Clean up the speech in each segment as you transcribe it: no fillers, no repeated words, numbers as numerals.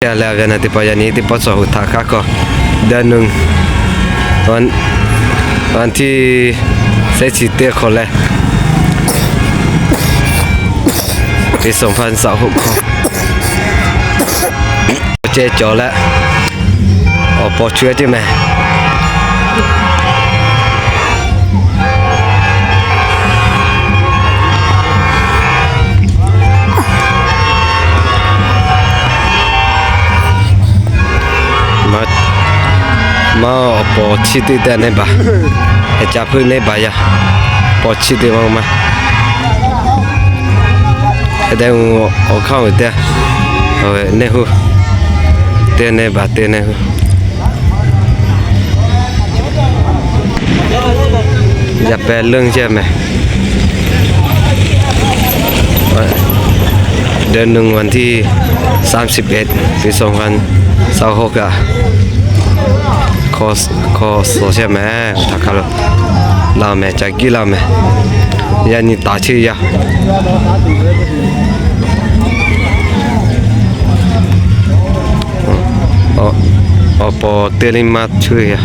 แล้วกันที่ปอยนี้ที่ปสหุทักก็เดือนนึงวันที่4เดือนคนเลยปี2026เจ๊จอแล้วปอช่วยใช่ไหมมาปอชิติแต่เนี่ยบ่จะพึ่งเนี่ยบ่ยะปอชิติมาแต่เอาเข้าเตะเนี่ยหูเตะเนี่ยบ่เตะเนี่ยหูจะแปลเรื่องใช่ไหมเดือนหนึ่งวันที่31ปี2026อ่ะคอโซเชียลแม่ทักกันลาแม่จากกี่ลาแม่ยันนี่ตาชื่อยาปอเตลิมาชื่อยา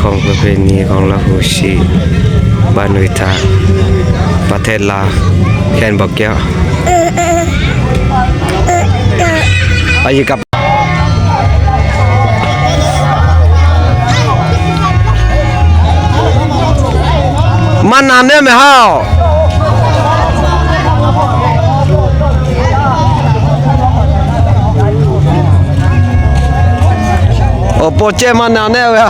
ของประเพณีของลาหูชีบ้านวิทาประเทศลาวแคนบอกแก้วไปกับมันนานเนี่ยไหมฮะโอ้โปเจมันนานเนี่ยเว้ย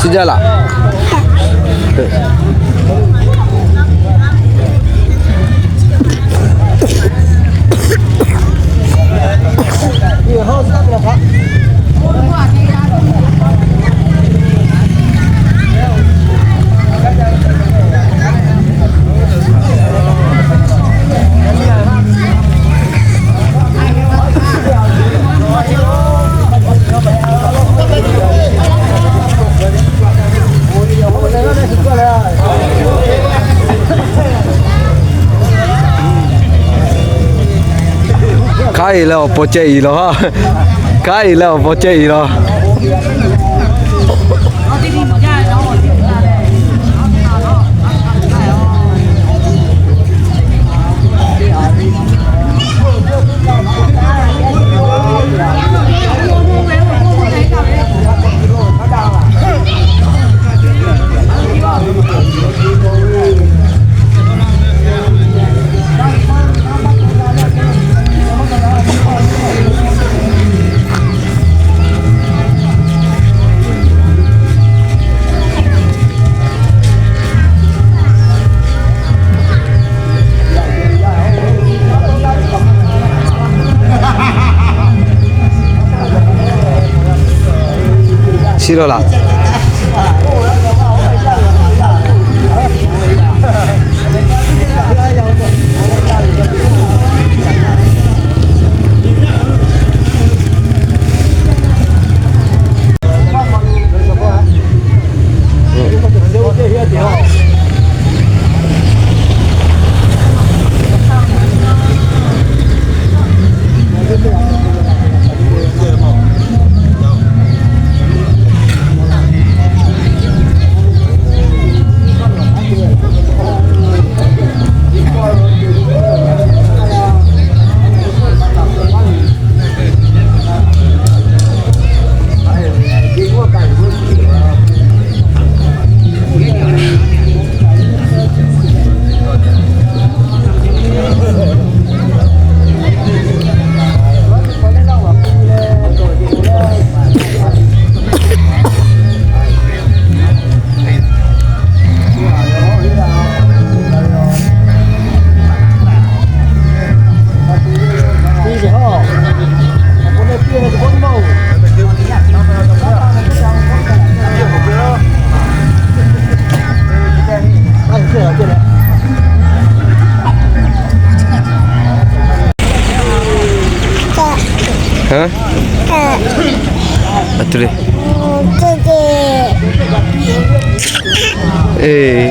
Sudah lah. Khai là bỏ chạy đó, khai là bỏ chạy đó. Siro lah. today? Eh.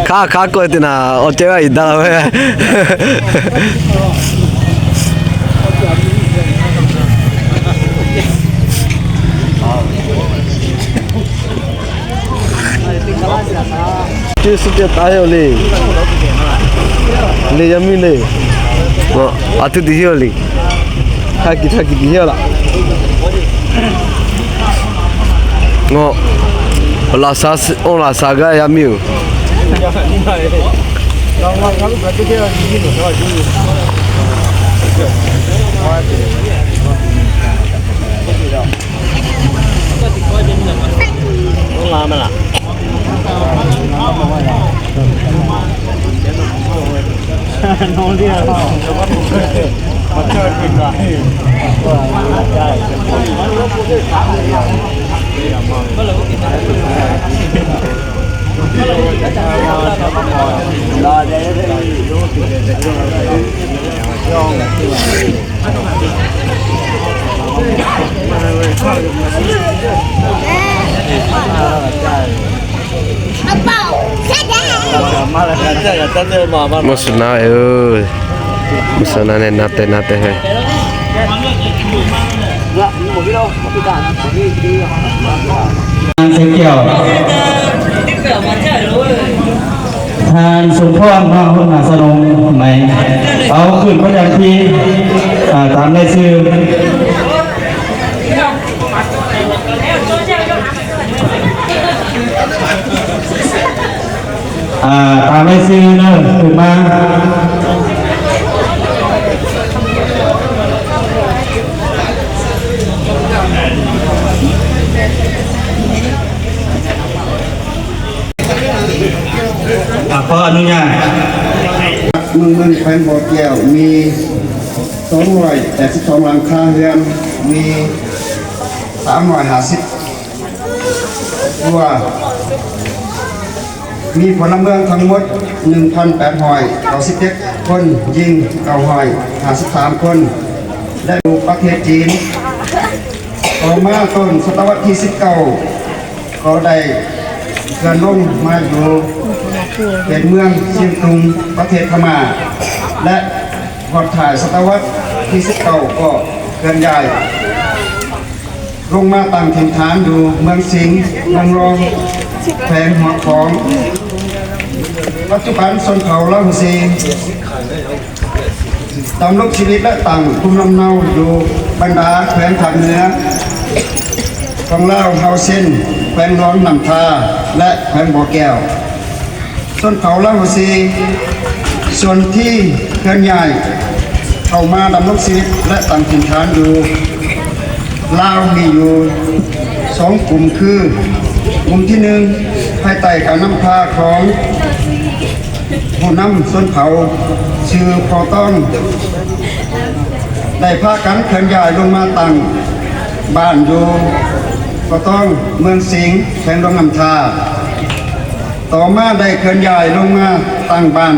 Khá coi thì là ở chơi ấy đâu vậy? Chứ sự việc tái rồi đi, đi làm gì đi? À thứ gì rồi đi? Thay cái gì rồi? Ngọ là sao ông là sao cái em yêu làm mà nó đi à mà chơi mình lại Musna ơi Musna này nate hayเกี่ยวทานสมพรพระพุทธสนมไหมเอาขึ้นพระยันทีตามในชื่อตามในชื่อเนอะขึ้นมาขออนุญาตเมืองแขวงบ่อแก้วมี282หลังคาเรือนมี350ตัวมีพลเมืองทั้งหมด 1,897 คนยิง953 คนและอยู่ประเทศจีนต่อมาต้นศตวรรษที่19ก็ได้เกิดลงมาอยู่เป็นเมืองเชียงตุงประเทศพม่าและพอถ่ายศตวรรษที่19ก็เคลื่อนย้ายลงมาตั้งถิ่นฐานอยู่เมืองสิงห์เมืองรองแขวงหัวของปัจจุบันชนเผ่าลาวซีดำรงชีวิตและตั้งภูมิลำเนาอยู่บรรดาแขวงภาคเหนือของลาวเฮาเส้นแขวงร้อนนำทาและแขวงบ่อแก้วส่วนเผ่าลาวซีส่วนที่เคลื่อนย้ายเข้ามาดำรงชีวิตและตั้งถิ่นฐานอยู่ลาวมีอยู่2กลุ่มคือกลุ่มที่1ภายใต้การนำพาของผู้นำส่วนเผ่าชื่อพอต้องได้พากันเคลื่อนย้ายลงมาตั้งบ้านอยู่พอต้องเมืองสิงห์แขวงร้อนนำทาต่อมาได้เคลื่อนย้ายลงมาตั้งบ้าน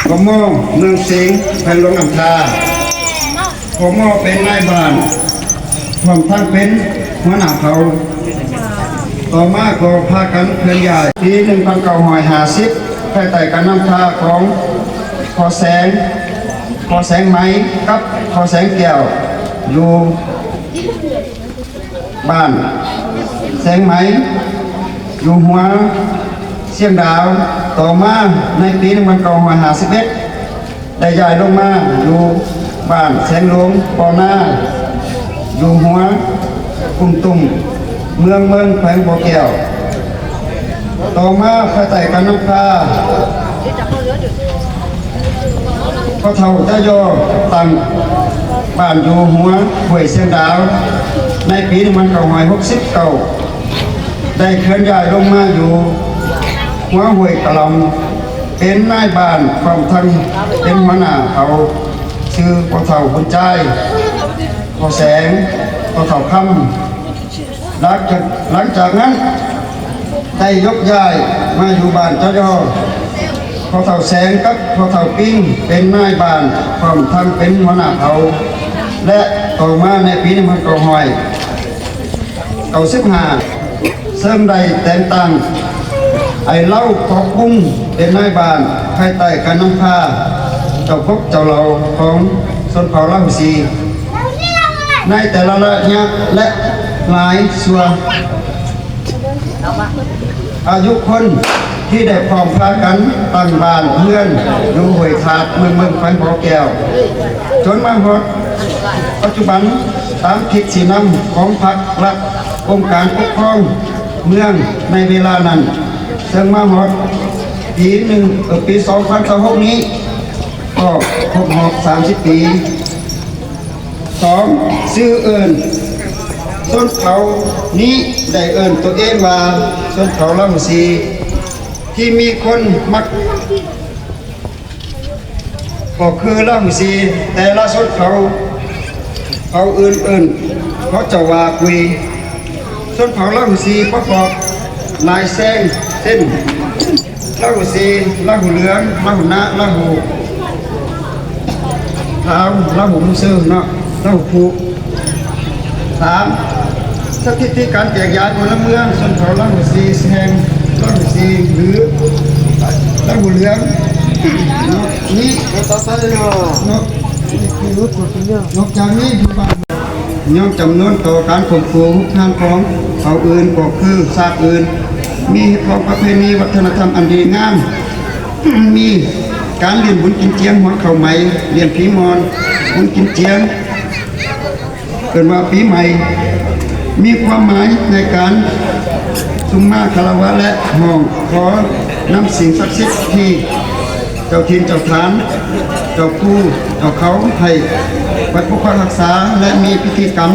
กม.เมืองสิงห์แขวงหลวงอำทากม.เป็นนายบ้านพร้อมทั้งเป็นหัวหน้าเผ่าต่อมาก็พากันเคลื่อนย้ายปี1950ภายใต้การนำพาของพอแสงไหมกับพอแสงแก้วอยู่บ้านแสงไหม อยู่หัวเสียงดาวต่อมาในปี1951ได้ย้ายลงมาอยู่บ้านแสงหลวงปอนาอยู่หัวกุมตุ่มเมืองแขวงบ่อแก้วต่อมาภายใต้การนำพาพ่อเฒ่าเจ้าย่อตั้งบ้านอยู่หัวห้วยเสียงดาวในปี1969ได้เคลื่อนย้ายลงมาอยู่หัวห้วยกะลำเป็นนายบ้านความทั้งเป็นหัวหน้าเขาชื่อพ่อเฒ่าบุญใจพ่อแสงพ่อเฒ่าคำหลังจากนั้นได้ยกย้ายมาอยู่บ้านเจ้าย่อพ่อเฒ่าแสงกับพ่อเฒ่าปิ้งเป็นนายบ้านความทั้งเป็นหัวหน้าเขาและต่อมาในปี1995ซึ่งได้แต่งตั้งไอ้เล่าขอบกุ้งเป็นนายบ้านภายใต้การนำพาเจ้าพกเจ้าเหล่าของชนเผ่าลาหูซีในแต่ละระยะและหลายส่วนอายุคนที่ได้พร้อมพากันตั้งบ้านเพื่อนอยู่ห้วยขาดเมืองแขวงบ่อแก้วจนมาฮอดปัจจุบันตามทิศสีน้ำของพรรครัฐองค์การปกครองเมืองในเวลานั้นซึ่งมาฮอดปี2026นี้ก็ครบรอบ30 ปี2ชื่อเอิ้นชนเผ่านี้ได้เอิ้นตัวเองว่าชนเผ่าลาหูซีที่มีคนมักก็คือลาหูซีแต่ละชนเผ่าอื่นเขาจะว่าคุยชนเผ่าลาหูซีประกอบลายแซงเส้นลาหูซีลาหูเหลืองลาหูนะลาหูขาวลาหูมุสือเนาะลาหูผู3สถิติการแจกย้ายพลเมืองชนเผ่าลาหูซีแซงลาหูซีหรือลาหูเหลืองนี่นอกจากนี้อยู่บ้านย่อมจำนวนต่อการข่มขู่ทางของเผ่าอื่นก็คือซากอื่นมีของประเพณีวัฒนธรรมอันดีงาม มีการเรียนบุญกินเจียงหัวเข่าไหมเรียนผีมอนบุญกินเจียงเกิดว่าปีใหม่มีความหมายในการสุมมาคารวะและห้องขอนำสิ่งศักดิ์สิทธิ์ที่เจ้าถิ่นเจ้าฐานเจ้าผู้เจ้าเขาให้ไว้ปกปักรักษาและมีพิธีกรรม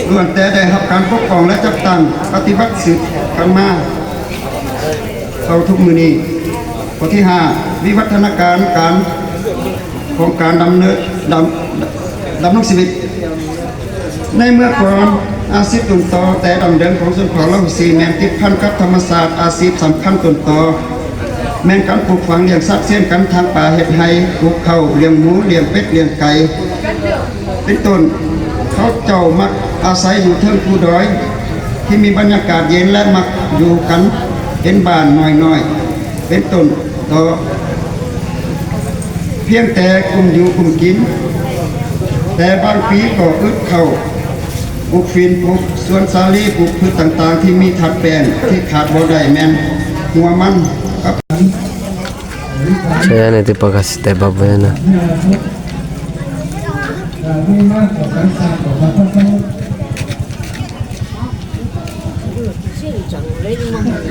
ล้วนแต่ได้รับการปกป้องและจับตั้งปฏิบัติสืบกันมาเอาทุกมือนี้ข้อที่5วิวัฒนาการของการดำรงชีวิตในเมื่อก่อนอาชีพต้นตอแต่ดังเดิมของชนเผ่าลาหูซีแมนติดพันกับธรรมศาสตร์อาชีพสำคัญต้นตอแม่นการปลูกฝังเลี้ยงสัตว์เช่นกันทางป่าเห็ดไห่ปลูกข้าวเลี้ยงหมูเลี้ยงเป็ดเลี้ยงไก่เป็นต้นเขาเจ้ามักอาศัยอยู่เทิงภูดอยที่มีบรรยากาศเย็นและมักอยู่กันเป็นบ้านน้อยๆเป็นต้นต่อเพียงแต่กลุ่มอยู่กลุ่มกินแต่บางปีก็อึดเข้าปลูกฟินปลูกสวนสาลีปลูกพืชต่างๆที่มีถัดแปลงที่ขาดบ่ได้แม่นหัวมันกับ Saya nanti pakasih teh babanya.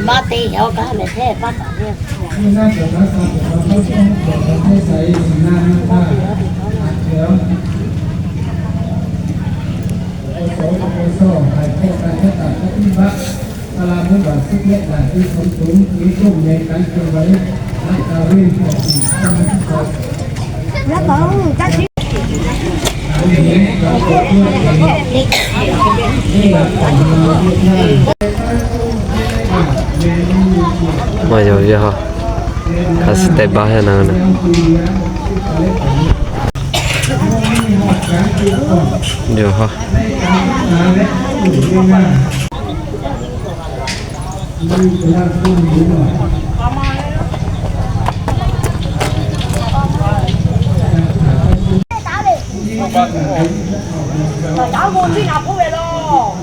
Mati ở cả này thế bắt được. Nó có các Mà giờ giờ hả? Kasih teh bahaya nana. Giờ hả? Cháu mua khi nào cũng về đâu.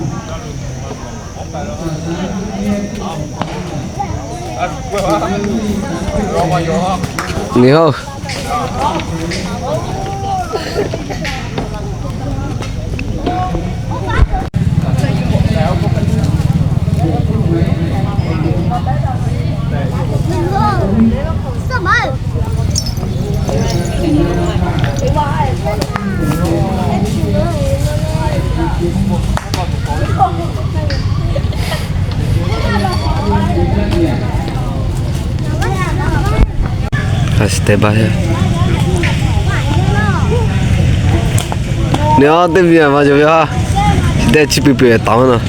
你好。什么？Hasta baja. Nè, tiếp bien mà chú ya. Để chụp bìa tao nữa.